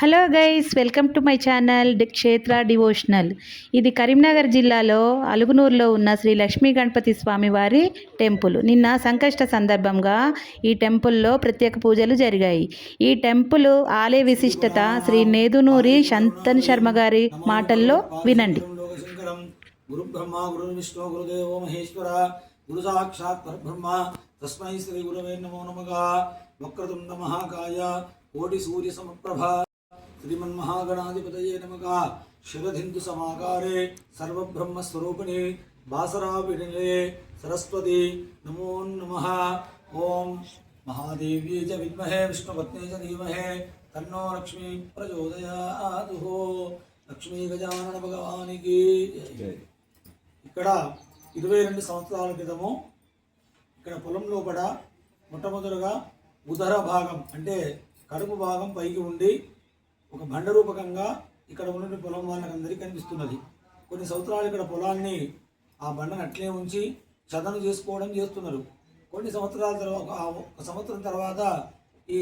Hello guys, welcome to my channel క్షేత్ర devotional. ఇది కరీంనగర్ జిల్లాలో అలుగునూరులో ఉన్న శ్రీ లక్ష్మీ గణపతి స్వామి వారి టెంపుల్. నిన్న సంకష్ట సందర్భంగా ఈ టెంపుల్లో ప్రత్యేక పూజలు జరిగాయి. ఈ టెంపుల్ ఆలయ విశిష్టత శ్రీ నేదునూరి శంతన్ శర్మ గారి మాటల్లో వినండి. గురు బ్రహ్మ గురు విష్ణు గురుదేవో మహేశ్వర గురు సాక్షాత్ పరబ్రహ్మ తస్మై శ్రీ గురవే నమో నమః. వక్రతుండ మహాకాయ కోటి సూర్య సమప్రభ శ్రీమన్మహాగణాధిపతయే నమః. శరధిందు సమాకారే సర్వబ్రహ్మస్వరూపిణి బాసరాపిణే సరస్వతి నమో నమః. ఓం మహాదేవ్యై చ విద్మహే విష్ణుపత్న్యై చ ధీమహి తన్నో లక్ష్మీ ప్రచోదయాత్. లక్ష్మీ గజానన భగవానికి. ఇక్కడ 22 సంవత్సరాల క్రితము ఇక్కడ పొలం లోపల మొట్టమొదటిగా ఉదర భాగం అంటే కడుపు భాగం పైకి ఉండి ఒక బండ రూపకంగా ఇక్కడ ఉన్న పొలం వాళ్ళకందరికీ కనిపిస్తున్నది. కొన్ని సంవత్సరాలు ఇక్కడ పొలాన్ని ఆ బండను అట్లే ఉంచి చదను చేసుకోవడం చేస్తున్నారు. కొన్ని సంవత్సరాల తర్వాత ఒక సంవత్సరం తర్వాత ఈ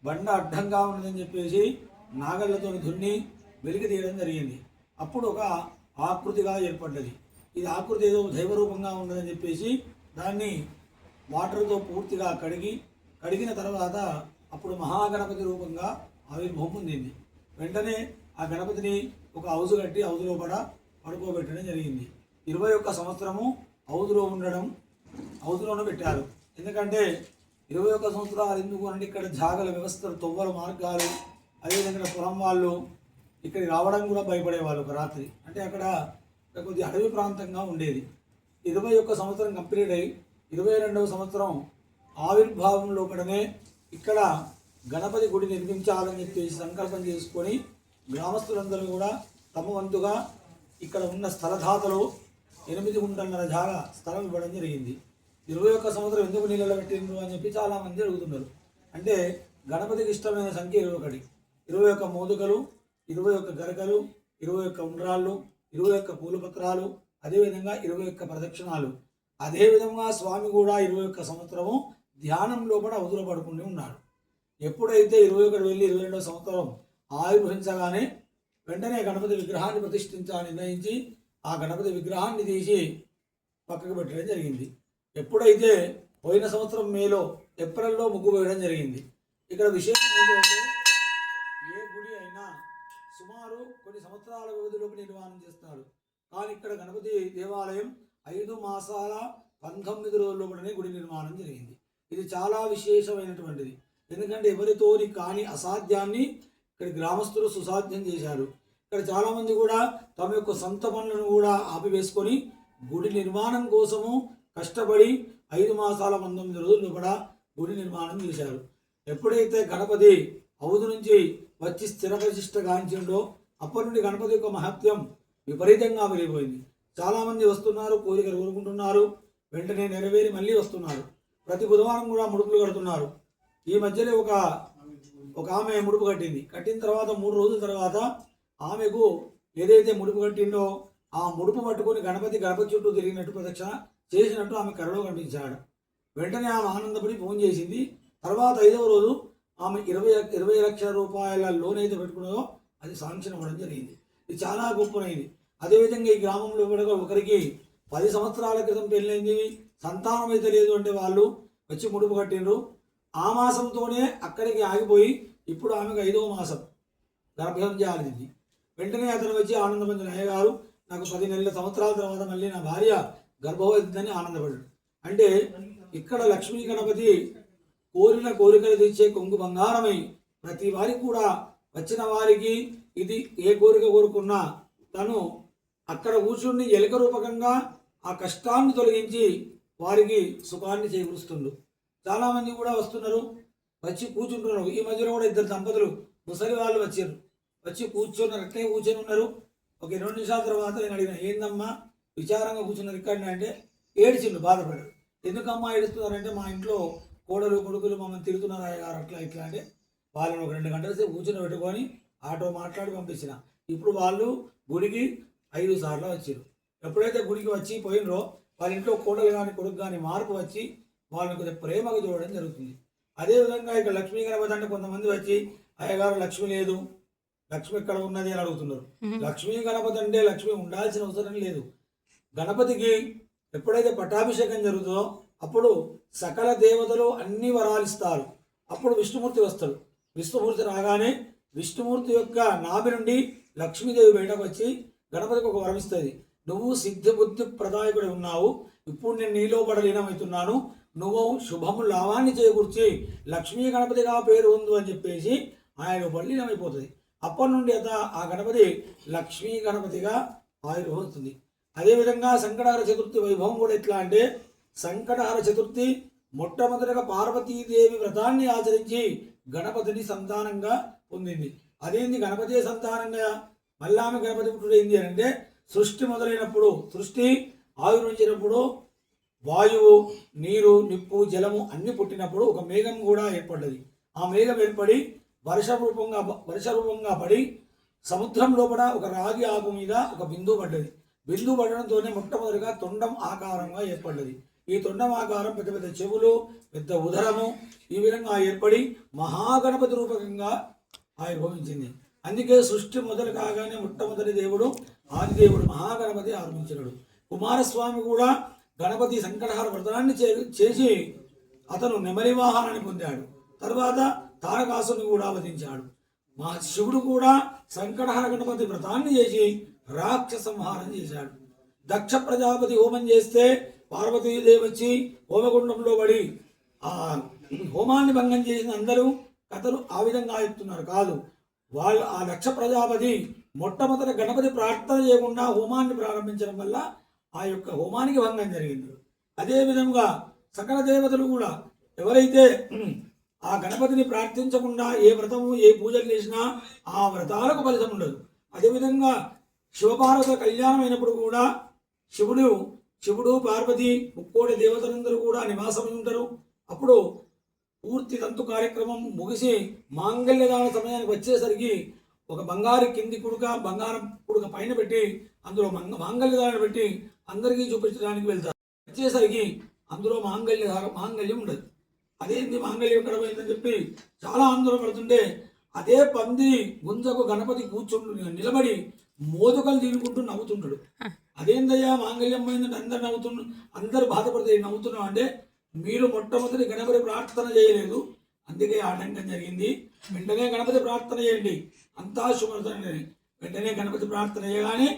బండ అడ్డంగా ఉన్నదని చెప్పేసి నాగళ్ళతో దున్ని వెలికి తీయడం జరిగింది. అప్పుడు ఒక ఆకృతిగా ఏర్పడ్డది. ఇది ఆకృతి ఏదో దైవరూపంగా ఉన్నదని చెప్పేసి దాన్ని వాటర్తో పూర్తిగా కడిగిన తర్వాత అప్పుడు మహాగణపతి రూపంగా ఆవిర్భావం పొందింది. వెంటనే ఆ గణపతిని ఒక హౌజు కట్టి హౌజులో పడుకోబెట్టడం జరిగింది. 21 సంవత్సరము హౌజులోనే పెట్టారు. ఎందుకంటే 21 సంవత్సరాలు ఎందుకు అంటే ఇక్కడ జాగల వ్యవస్థలు, తొవ్వల మార్గాలు, అదేవిధంగా పొలం వాళ్ళు ఇక్కడికి రావడం కూడా భయపడేవాళ్ళు. ఒక రాత్రి అంటే అక్కడ కొద్ది అడవి ప్రాంతంగా ఉండేది. 21 సంవత్సరం కంప్లీట్ అయ్యి 22వ సంవత్సరం ఆవిర్భావం లోపలనే ఇక్కడ గణపతి గుడి నిర్మించాలని చెప్పేసి సంకల్పం చేసుకొని గ్రామస్తులందరూ కూడా తమ వంతుగా ఇక్కడ ఉన్న స్థలదాతలు 8 గుంటన్నర జాగా స్థలం ఇవ్వడం జరిగింది. 21 సంవత్సరం ఎందుకు నీళ్ళలో పెట్టిండ్రు అని చెప్పి చాలామంది అడుగుతున్నారు. అంటే గణపతికి ఇష్టమైన సంఖ్య 21. 21 మోదుకలు, 21 గరకలు, 21 ఉండ్రాళ్ళు, 21 పూలపత్రాలు, అదేవిధంగా 21 ప్రదక్షిణాలు. అదేవిధంగా స్వామి కూడా 21 సంవత్సరము ధ్యానం లోపల అవధులు పడుకుంటూ ఉన్నాడు. ఎప్పుడైతే 21 వెళ్ళి 22వ సంవత్సరం ఆవిర్భవించగానే వెంటనే గణపతి విగ్రహాన్ని ప్రతిష్ఠించాలని నిర్ణయించి ఆ గణపతి విగ్రహాన్ని తీసి పక్కకు పెట్టడం జరిగింది. ఎప్పుడైతే పోయిన సంవత్సరం ఏప్రిల్లో ముగ్గు వేయడం జరిగింది. ఇక్కడ విశేషం ఏంటంటే ఏ గుడి అయినా సుమారు కొన్ని సంవత్సరాల వ్యవధిలోపు నిర్మాణం చేస్తారు. కానీ ఇక్కడ గణపతి దేవాలయం 5 మాసాల 19 రోజుల్లోపలనే గుడి నిర్మాణం జరిగింది. ఇది చాలా విశేషమైనటువంటిది. ఎందుకంటే ఎవరితోని కాని అసాధ్యాన్ని ఇక్కడ గ్రామస్తులు సుసాధ్యం చేశారు. ఇక్కడ చాలామంది కూడా తమ యొక్క సొంత పనులను కూడా ఆపివేసుకొని గుడి నిర్మాణం కోసము కష్టపడి 5 మాసాల 19 రోజులు కూడా గుడి నిర్మాణం చేశారు. ఎప్పుడైతే గణపతి హౌదు నుంచి వచ్చి స్థిర ప్రతిష్ట గాంచిండో అప్పటి నుండి గణపతి యొక్క మహత్యం విపరీతంగా పెరిగిపోయింది. చాలామంది వస్తున్నారు, కోరికలు కోరుకుంటున్నారు, వెంటనే నెరవేరి మళ్ళీ వస్తున్నారు. ప్రతి బుధవారం కూడా ముడుపులు కడుతున్నారు. ఈ మధ్యలో ఒక ఆమె ముడుపు కట్టిన తర్వాత 3 రోజుల తర్వాత ఆమెకు ఏదైతే ముడుపు కట్టిండో ఆ ముడుపు పట్టుకొని గణపతి చుట్టూ తిరిగినట్టు ప్రదక్షిణ చేసినట్టు ఆమె కరలో కనిపించాడు. వెంటనే ఆమె ఆనందపడి ఫోన్ చేసింది. తర్వాత 5వ రోజు ఆమె 20 లక్షల రూపాయల లోన్ అయితే పెట్టుకున్నదో అది శాంక్షన్ అవ్వడం జరిగింది. ఇది చాలా గొప్పనైంది. అదేవిధంగా ఈ గ్రామంలో కూడా ఒకరికి 10 సంవత్సరాల క్రితం పెళ్ళైంది, సంతానం అయితే లేదు అంటే వాళ్ళు వచ్చి ముడుపు కట్టిండ్రు. ఆ మాసంతోనే అక్కడికి ఆగిపోయి ఇప్పుడు ఆమెకు 5వ మాసం గర్భం జారింది. వెంటనే అతను వచ్చి ఆనందపంచిన అయ్య గారు నాకు 10 నెలల సంవత్సరాల తర్వాత మళ్ళీ నా భార్య గర్భవతిని ఆనందపడ్డాడు. అంటే ఇక్కడ లక్ష్మీ గణపతి కోరిన కోరికలు తీర్చే కొంగు బంగారమై ప్రతి వారికి కూడా వచ్చిన వారికి ఇది ఏ కోరిక కోరుకున్నా తను అక్కడ కూర్చుని ఎలుక రూపకంగా ఆ కష్టాన్ని తొలగించి వారికి సుఖాన్ని చేకూరుస్తుండు. చాలామంది కూడా వస్తున్నారు, వచ్చి కూర్చుంటున్నారు. ఈ మధ్యలో కూడా 2 దంపతులు ముసలి వాళ్ళు వచ్చి కూర్చొని ఉన్నారు. ఒక 2 నిమిషాల తర్వాత నేను అడిగిన, ఏందమ్మా విచారంగా కూర్చున్నారు ఇక్కడ అంటే ఏడ్చిండు, బాధపడ్డాడు. ఎందుకమ్మా ఏడుస్తున్నారంటే మా ఇంట్లో కోడలు కొడుకులు మమ్మల్ని తిరుగుతున్నారు అయ్యగారు అట్లా ఇట్లా అంటే వాళ్ళని ఒక 2 గంటల సేపు కూర్చొని పెట్టుకొని ఆటో మాట్లాడి పంపించిన. ఇప్పుడు వాళ్ళు గుడికి 5 సార్లు వచ్చారు. ఎప్పుడైతే గుడికి వచ్చి పోయినరో వాళ్ళ ఇంట్లో కోడలు కానీ కొడుకు కానీ మార్పు వచ్చి వాళ్ళని కొద్దిగా ప్రేమగా చూడడం జరుగుతుంది. అదేవిధంగా ఇక్కడ లక్ష్మీ గణపతి అంటే కొంతమంది వచ్చి అయ్యగారు లక్ష్మి లేదు, లక్ష్మి ఎక్కడ ఉన్నది అని అడుగుతున్నారు. లక్ష్మీ గణపతి అంటే లక్ష్మి ఉండాల్సిన అవసరం లేదు. గణపతికి ఎప్పుడైతే పట్టాభిషేకం జరుగుతుందో అప్పుడు సకల దేవతలు అన్ని వరాలిస్తారు. అప్పుడు విష్ణుమూర్తి వస్తాడు. విష్ణుమూర్తి రాగానే విష్ణుమూర్తి యొక్క నాభి నుండి లక్ష్మీదేవి బయటకు వచ్చి గణపతికి ఒక వరం ఇస్తుంది. నువ్వు సిద్ధి బుద్ధి ప్రదాయకుడు ఉన్నావు, ఇప్పుడు నేను నీలో లీనమవుతున్నాను, నువ్వు శుభము లాభాన్ని చేకూర్చి లక్ష్మీ గణపతిగా పేరు ఉంది అని చెప్పేసి ఆయన లీనమైపోతుంది. అప్పటి నుండి ఆ గణపతి లక్ష్మీ గణపతిగా ఆవిర్భవిస్తుంది. అదేవిధంగా సంకటహర చతుర్థి వైభవం కూడా ఎట్లా అంటే, సంకటహర చతుర్థి మొట్టమొదటిగా పార్వతీదేవి వ్రతాన్ని ఆచరించి గణపతిని సంతానంగా పొందింది. అదేంది గణపతి సంతానంగా మళ్ళీ ఆమె గణపతి పుట్టుడు ఏంది అంటే, సృష్టి మొదలైనప్పుడు, సృష్టి ఆవిర్భవించినప్పుడు వాయువు, నీరు, నిప్పు, జలము అన్ని పుట్టినప్పుడు ఒక మేఘం కూడా ఏర్పడ్డది. ఆ మేఘం ఏర్పడి వర్ష రూపంగా పడి సముద్రం లోపల ఒక రాగి ఆకు మీద ఒక బిందువు పడ్డది. బిందువు పడడంతోనే మొట్టమొదటిగా తొండం ఆకారంగా ఏర్పడ్డది. ఈ తొండం ఆకారం పెద్ద పెద్ద చెవులు, పెద్ద ఉదరము ఈ విధంగా ఏర్పడి మహాగణపతి రూపకంగా ఆవిర్భవించింది. అందుకే సృష్టి మొదలు కాగానే మొట్టమొదటి దేవుడు ఆదిదేవుడు మహాగణపతి ఆరంభించినాడు. కుమారస్వామి కూడా గణపతి సంకటహర వ్రతాన్ని చేసి అతను నెమలి వాహనాన్ని పొందాడు. తర్వాత తారకాసుని కూడా వధించాడు. మా శివుడు కూడా సంకటహర గణపతి వ్రతాన్ని చేసి రాక్షస సంహారం చేశాడు. దక్ష ప్రజాపతి హోమం చేస్తే పార్వతీదేవి వచ్చి హోమగుండంలో పడి ఆ హోమాన్ని భంగం చేసిన అందరూ కథలు ఆ విధంగా చెప్తున్నారు. కాదు, వాళ్ళు ఆ దక్ష ప్రజాపతి మొట్టమొదటి గణపతి ప్రార్థన చేయకుండా హోమాన్ని ప్రారంభించడం వల్ల ఆ యొక్క హోమానికి భంగం జరిగింది. అదేవిధంగా సకల దేవతలు కూడా ఎవరైతే ఆ గణపతిని ప్రార్థించకుండా ఏ వ్రతము ఏ పూజలు చేసినా ఆ వ్రతాలకు ఫలితం ఉండదు. అదేవిధంగా శివపార్వతుల కళ్యాణం అయినప్పుడు కూడా శివుడు పార్వతి ముక్కోటి దేవతలందరూ కూడా నివాసమై ఉంటారు. అప్పుడు పూర్తి తంతు కార్యక్రమం ముగిసి మాంగళ్యదాన సమయానికి వచ్చేసరికి ఒక బంగారు కింది కుడుక, బంగారం కుడుక పైన పెట్టి అందులో మాంగళ్యదానం పెట్టి అందరికీ చూపించడానికి వెళ్తారు. వచ్చేసరికి అందులో మాంగళ్యం ఉండదు. అదేంటి మాంగళ్యం ఎక్కడ పోయిందని చెప్పి చాలా ఆందోళన పడుతుంటే, అదే పంది గుంజకు గణపతి నిలబడి మోదుకలు తినుకుంటూ నవ్వుతుంటాడు. అదేందయ్యా మాంగళ్యం పోయిందంటే అందరు బాధపడితే నవ్వుతున్నాం అంటే, మీరు మొట్టమొదటి గణపతి ప్రార్థన చేయలేదు, అందుకే ఆటంకం జరిగింది. వెంటనే గణపతి ప్రార్థన చేయండి, అంతా శుభ్రతనే. వెంటనే గణపతి ప్రార్థన చేయగానే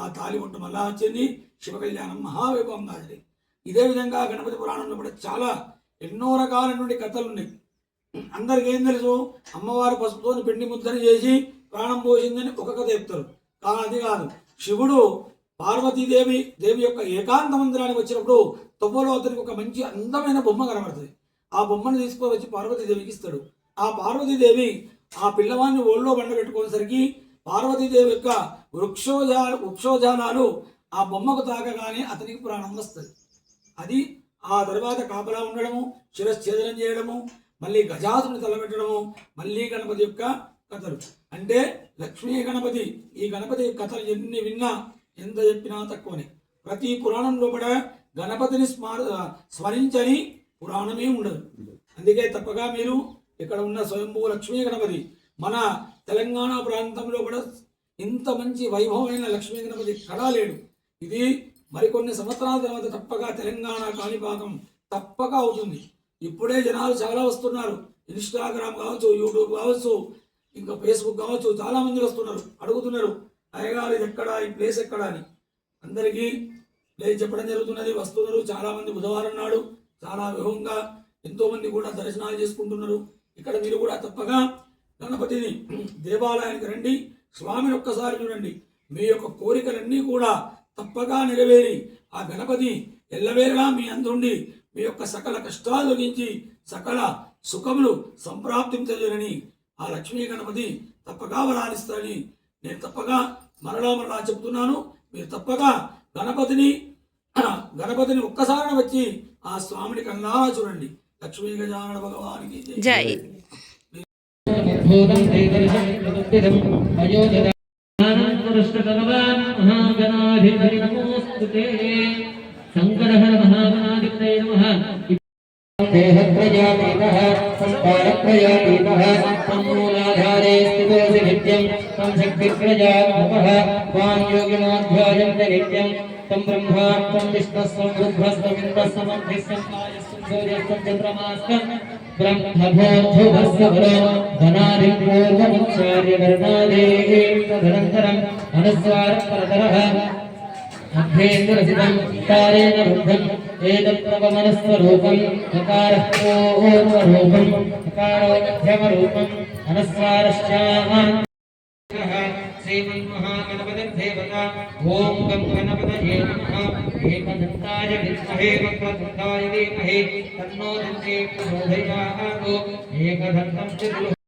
ఆ తాలిబొట్టు మళ్ళా వచ్చింది. శివ కళ్యాణం మహావైభవంగా జరిగింది. ఇదే విధంగా గణపతి పురాణంలో కూడా చాలా ఎన్నో రకాలైనటువంటి కథలు ఉన్నాయి. అందరికి ఏం తెలుసు, అమ్మవారు పసుపుతోని పిండి ముద్దని చేసి ప్రాణం పోసిందని ఒక కథ చెప్తారు. కానీ అది కాదు. శివుడు పార్వతీదేవి యొక్క ఏకాంత మందిరానికి వచ్చినప్పుడు తొవ్వలో అతనికి ఒక మంచి అందమైన బొమ్మ కనబడుతుంది. ఆ బొమ్మను తీసుకొని వచ్చి పార్వతీదేవికి ఇస్తాడు. ఆ పార్వతీదేవి ఆ పిల్లవాడిని ఒళ్ళో బండ పెట్టుకునేసరికి పార్వతీదేవి యొక్క వృక్షోజానాలు ఆ బొమ్మకు తాకగానే అతనికి ప్రాణం వస్తుంది. అది ఆ తర్వాత కాపలా ఉండడము, శిరశ్ఛేదనం చేయడము, మళ్ళీ గజాసుని తలబెట్టడము, మళ్ళీ గణపతి యొక్క కథలు. అంటే లక్ష్మీ గణపతి, ఈ గణపతి కథలు ఎన్ని విన్నా ఎంత చెప్పినా తక్కువనే. ప్రతి పురాణంలో కూడా గణపతిని స్మరించని పురాణమే ఉండదు. అందుకే తప్పగా మీరు ఇక్కడ ఉన్న స్వయంభూ లక్ష్మీ గణపతి, మన తెలంగాణ ప్రాంతంలో కూడా ఇంత మంచి వైభవమైన లక్ష్మీ గణపతి ఎక్కడా లేడు. ఇది మరికొన్ని సంవత్సరాల తర్వాత తప్పగా తెలంగాణ కాణిపాకం తప్పక అవుతుంది. ఇప్పుడే జనాలు చాలా వస్తున్నారు. ఇన్స్టాగ్రామ్ కావచ్చు, యూట్యూబ్ కావచ్చు, ఇంకా ఫేస్బుక్ కావచ్చు, చాలా మంది వస్తున్నారు, అడుగుతున్నారు అయ్యగారు ఇది ఎక్కడ, ఈ ప్లేస్ ఎక్కడ అని. అందరికీ ప్లేస్ చెప్పడం జరుగుతున్నది. వస్తున్నారు చాలామంది. బుధవారం నాడు చాలా విభవంగా ఎంతోమంది కూడా దర్శనాలు చేసుకుంటున్నారు. ఇక్కడ మీరు కూడా తప్పగా గణపతిని దేవాలయానికి రండి, స్వామిని ఒక్కసారి చూడండి. మీ యొక్క కోరికలన్నీ కూడా తప్పగా నెరవేరి ఆ గణపతి ఎల్లవేళలా మీ అందుండి మీ యొక్క సకల కష్టాలు తొలగించి సకల సుఖములు సంప్రాప్తించలేరని ఆ లక్ష్మీ గణపతి తప్పగా వరాలిస్తారని నేను తప్పగా మరలా చెబుతున్నాను. మీరు తప్పగా గణపతిని ఒక్కసారి వచ్చి ఆ స్వామిని కన్నారా చూడండి. లక్ష్మీ గజానన భగవానికి జై. శంకరహర మహాగణాధిపతయే నమః. देहत्रयातीतः संस्कारत्रयातीतः तन्मूलाधारे स्थितोऽसि नित्यं तं शक्तिप्रजात्मकः त्वां योगिनाध्यायन्ते नित्यं तं ब्रह्मा तं विष्णुस्तं रुद्रस्तं इन्द्रस्तं अग्निस्तं वायुस्तं सूर्यस्तं चन्द्रमास्तं ब्रह्मभूर्भुवस्य बलो धनादिं पूर्वमुच्चार्य वर्णादेः तदनन्तरम् अनुस्वारः परतरः अभ्येन्द्रसितं कारेण रुद्धम् एतत्प्रवमनस्वरूपम् नकारः पूर्वरूपम् नकारो मध्यमरूपम् अनुस्वारश्चान् श्रीमन्महागणपतिर्देवता ॐ गं गणपतये नमः एकदन्ताय विद्महे वक्रतुण्डाय धीमहि तन्नो दन्ते प्रचोदयात् एकदन्तं च